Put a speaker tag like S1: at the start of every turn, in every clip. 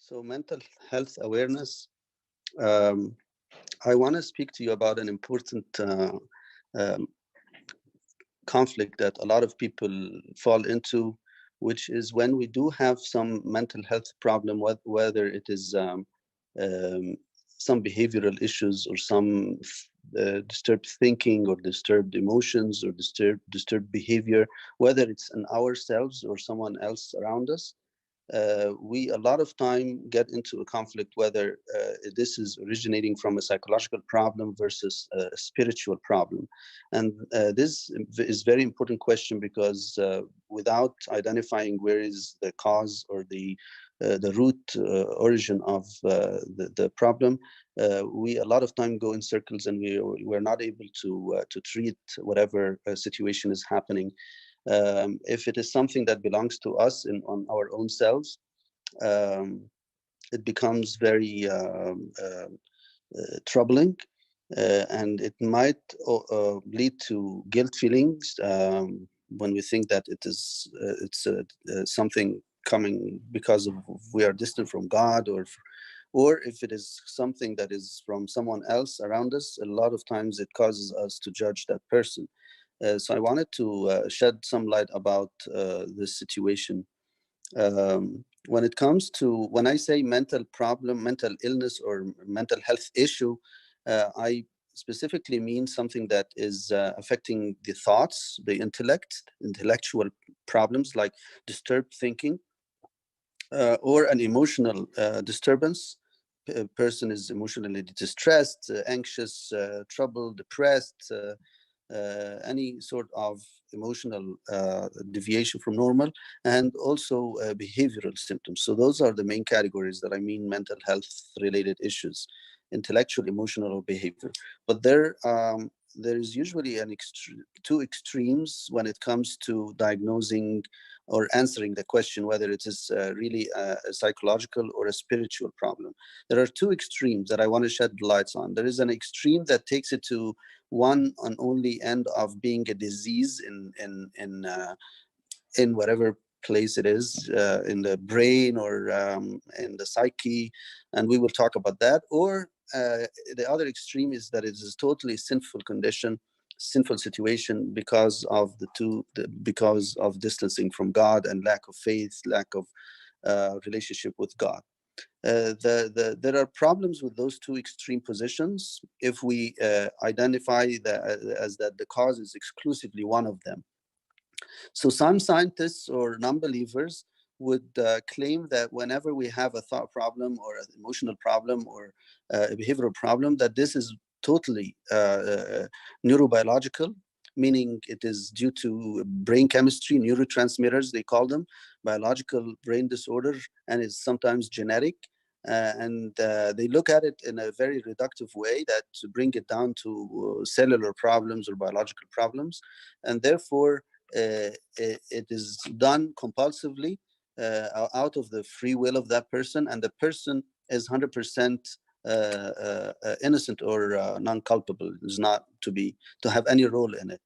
S1: So, mental health awareness. Um, I want to speak to you about an important um, conflict that a lot of people fall into, which is when we do have some mental health problem, whether it is um, some behavioral issues or some disturbed thinking or disturbed emotions or disturbed behavior, whether it's in ourselves or someone else around us. We a lot of time get into a conflict whether this is originating from a psychological problem versus a spiritual problem, and this is very important question because without identifying where is the cause or the root origin of the problem, we a lot of time go in circles and we're not able to treat whatever situation is happening. If it is something that belongs to us on our own selves, um, it becomes very troubling, and it might lead to guilt feelings when we think that it's something coming because of we are distant from God, or if it is something that is from someone else around us. A lot of times it causes us to judge that person. So I wanted to shed some light about this situation. When it comes to when I say mental problem, mental illness, or mental health issue, I specifically mean something that is affecting the thoughts, the intellectual problems like disturbed thinking, or an emotional disturbance. A person is emotionally distressed, anxious, troubled, depressed, any sort of emotional deviation from normal, and also behavioral symptoms. So those are the main categories that I mean mental health related issues: intellectual, emotional, or behavior. But there is usually two extremes when it comes to diagnosing or answering the question whether it is really a psychological or a spiritual problem. There are two extremes that I want to shed lights on. There is an extreme that takes it to one and only end of being a disease in whatever place it is, in the brain or in the psyche, and we will talk about that. Or the other extreme is that it is a totally sinful condition, sinful situation because of because of distancing from God and lack of faith, lack of relationship with God. There are problems with those two extreme positions if we identify as that the cause is exclusively one of them. So some scientists or non-believers would claim that whenever we have a thought problem or an emotional problem or a behavioral problem, that this is totally neurobiological, meaning it is due to brain chemistry, neurotransmitters, they call them, biological brain disorder, and it's sometimes genetic. And they look at it in a very reductive way, that to bring it down to cellular problems or biological problems. And therefore, it is done compulsively out of the free will of that person, and the person is 100% innocent or non-culpable, is not to have any role in it.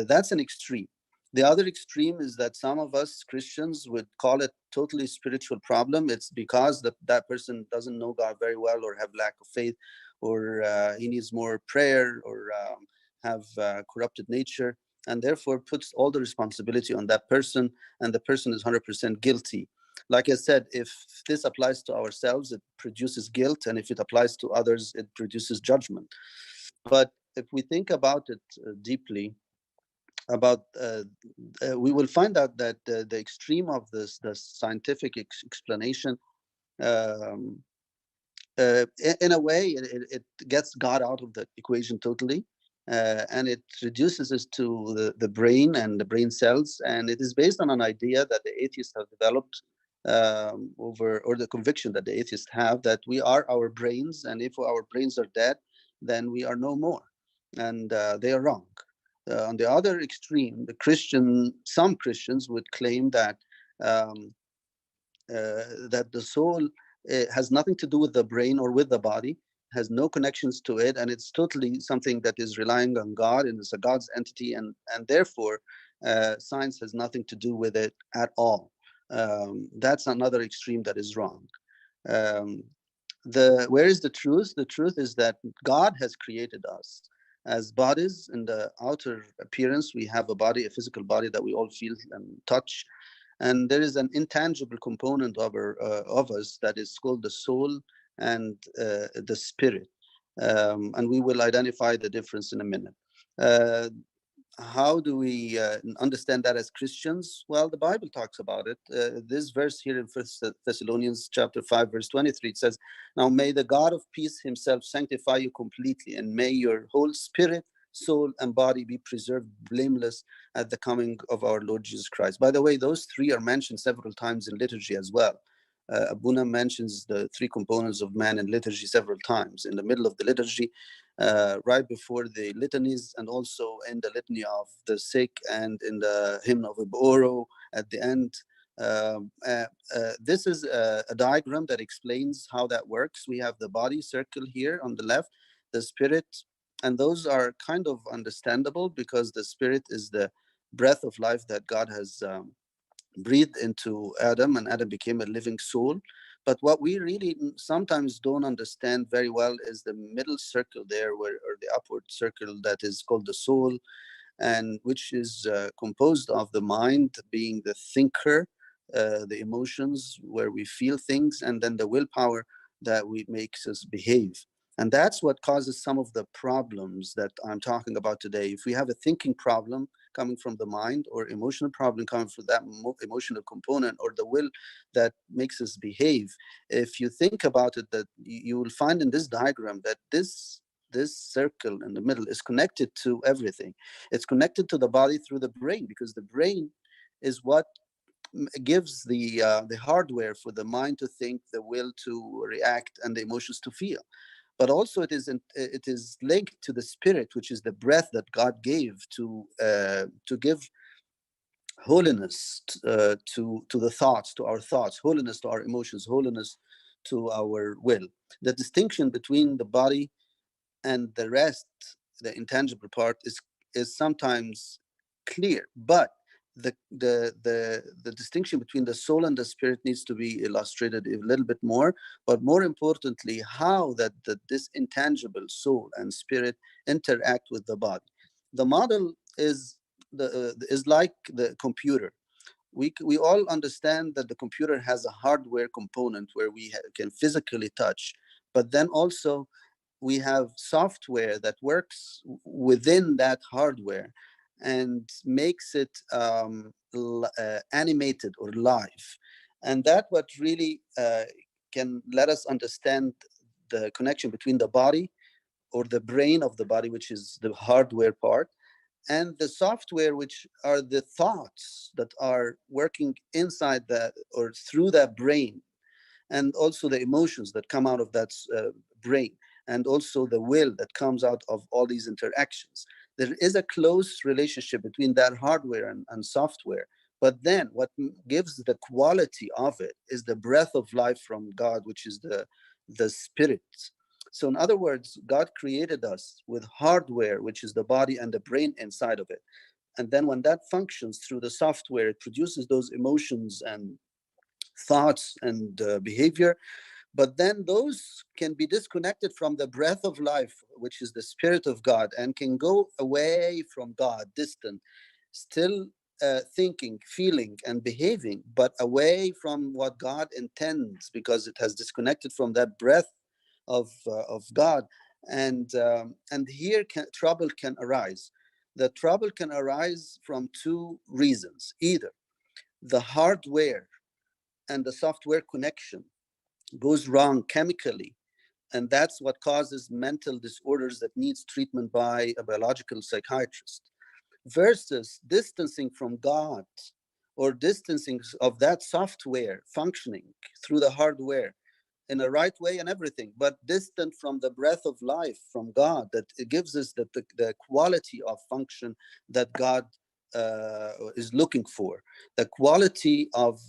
S1: That's an extreme. The other extreme is that some of us Christians would call it totally spiritual problem. It's because that person doesn't know God very well, or have lack of faith, or he needs more prayer, or have corrupted nature, and therefore puts all the responsibility on that person, and the person is 100% guilty. Like I said, if this applies to ourselves, it produces guilt, and if it applies to others, it produces judgment. But if we think about it deeply, about we will find out that the extreme of the scientific explanation, um, in a way, it gets God out of the equation totally, and it reduces us to the brain and the brain cells, and it is based on an idea that the atheists have developed or the conviction that the atheists have, that we are our brains, and if our brains are dead, then we are no more, and they are wrong. On the other extreme, some Christians would claim that that the soul has nothing to do with the brain or with the body, has no connections to it, and it's totally something that is relying on God, and it's a God's entity, and therefore science has nothing to do with it at all. That's another extreme that is wrong. Um, where is the truth? The truth is that God has created us as bodies. In the outer appearance, we have a body, a physical body that we all feel and touch, and there is an intangible component of us that is called the soul and the spirit, and we will identify the difference in a minute. Uh, how do we understand that as Christians? Well, the Bible talks about it. This verse here in First Thessalonians chapter 5, verse 23, it says, "Now may the God of peace himself sanctify you completely, and may your whole spirit, soul, and body be preserved blameless at the coming of our Lord Jesus Christ." By the way, those three are mentioned several times in liturgy as well. Abuna mentions the three components of man in liturgy several times. In the middle of the liturgy, right before the litanies, and also in the litany of the sick, and in the hymn of Iboro at the end. This is a diagram that explains how that works. We have the body circle here on the left, the spirit, and those are kind of understandable because the spirit is the breath of life that God has breathed into Adam, and Adam became a living soul. But what we really sometimes don't understand very well is the middle circle there, or the upward circle that is called the soul, and which is composed of the mind being the thinker, the emotions where we feel things, and then the willpower that we makes us behave. And that's what causes some of the problems that I'm talking about today. If we have a thinking problem coming from the mind, or emotional problem coming from that emotional component, or the will that makes us behave, if you think about it, that you will find in this diagram that this circle in the middle is connected to everything. It's connected to the body through the brain, because the brain is what gives the hardware for the mind to think, the will to react, and the emotions to feel. But also it is linked to the spirit, which is the breath that God gave to give holiness to the thoughts, to our thoughts, holiness to our emotions, holiness to our will. The distinction between the body and the rest, the intangible part, is sometimes clear, but the distinction between the soul and the spirit needs to be illustrated a little bit more. But more importantly, how this intangible soul and spirit interact with the body. The model is like the computer. We all understand that the computer has a hardware component where we can physically touch, but then also we have software that works within that hardware and makes it animated or live. And that what really can let us understand the connection between the body, or the brain of the body, which is the hardware part, and the software, which are the thoughts that are working inside that or through that brain, and also the emotions that come out of that brain, and also the will that comes out of all these interactions. There is a close relationship between that hardware and software. But then what gives the quality of it is the breath of life from God, which is the spirit. So in other words, God created us with hardware, which is the body and the brain inside of it. And then when that functions through the software, it produces those emotions and thoughts and behavior. But then those can be disconnected from the breath of life, which is the spirit of God, and can go away from God, distant, still thinking, feeling, and behaving, but away from what God intends, because it has disconnected from that breath of God. And here trouble can arise. The trouble can arise from two reasons: either the hardware and the software connection goes wrong chemically, and that's what causes mental disorders that needs treatment by a biological psychiatrist, versus distancing from God, or distancing of that software functioning through the hardware in a right way and everything, but distant from the breath of life from God, that it gives us the quality of function that God is looking for, the quality of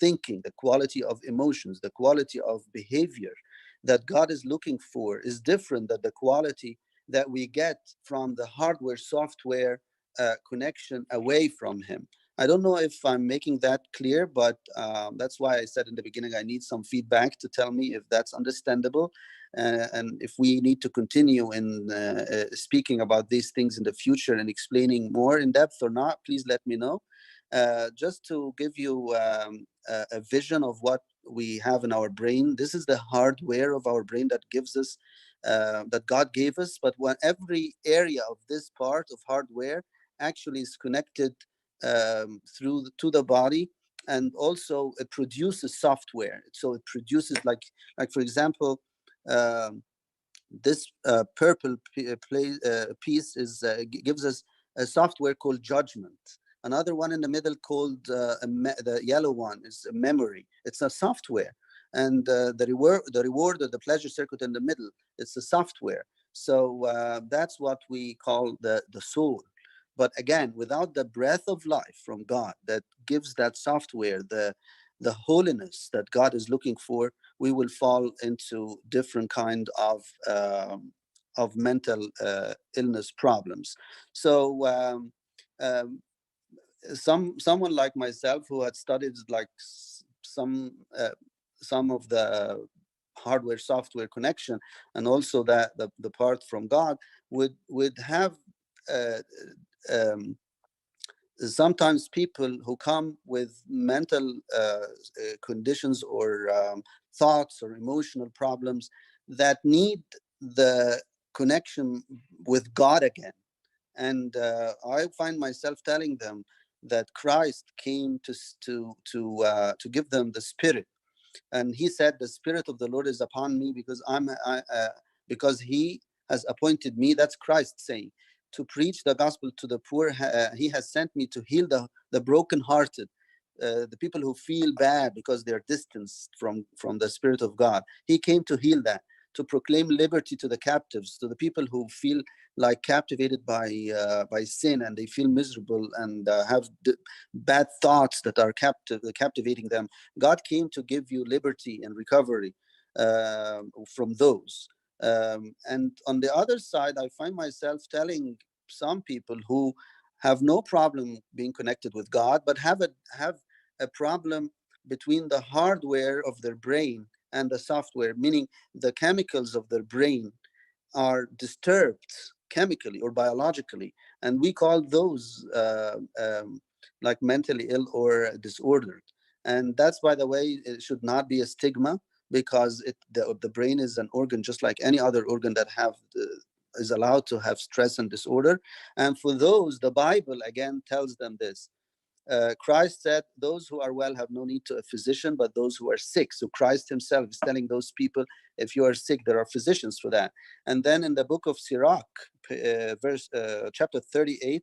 S1: thinking, the quality of emotions, the quality of behavior that God is looking for is different than the quality that we get from the hardware software connection away from Him. I don't know if I'm making that clear, but that's why I said in the beginning I need some feedback to tell me if that's understandable, and if we need to continue in speaking about these things in the future and explaining more in depth or not. Please let me know. Just to give you a vision of what we have in our brain, this is the hardware of our brain that gives us, that God gave us. But when every area of this part of hardware actually is connected through to the body, and also it produces software. So it produces, like for example, um, this purple piece is gives us a software called judgment. Another one in the middle called the yellow one is a memory. It's a software. And the reward or the pleasure circuit in the middle, it's a software. So that's what we call the soul. But again, without the breath of life from God that gives that software the holiness that God is looking for, we will fall into different kind of mental illness problems. So someone like myself who had studied like some of the hardware software connection, and also that the part from God would have uh, um, sometimes people who come with mental conditions or thoughts or emotional problems that need the connection with God again. And I find myself telling them that Christ came to give them the Spirit, and he said, the Spirit of the Lord is upon me because because he has appointed me, that's Christ saying, to preach the gospel to the poor. He has sent me to heal the brokenhearted, the people who feel bad because they're distanced from the Spirit of God. He came to heal that, to proclaim liberty to the captives, to the people who feel like captivated by sin, and they feel miserable and have bad thoughts that are captivating them. God came to give you liberty and recovery from those. And on the other side, I find myself telling some people who have no problem being connected with God, but have a problem between the hardware of their brain and the software, meaning the chemicals of their brain are disturbed chemically or biologically, and we call those like mentally ill or disordered. And that's, by the way, it should not be a stigma, because the brain is an organ just like any other organ that is allowed to have stress and disorder. And for those, the Bible again tells them this. Christ said, those who are well have no need to a physician, but those who are sick. So Christ himself is telling those people, if you are sick, there are physicians for that. And then in the book of Sirach, chapter 38,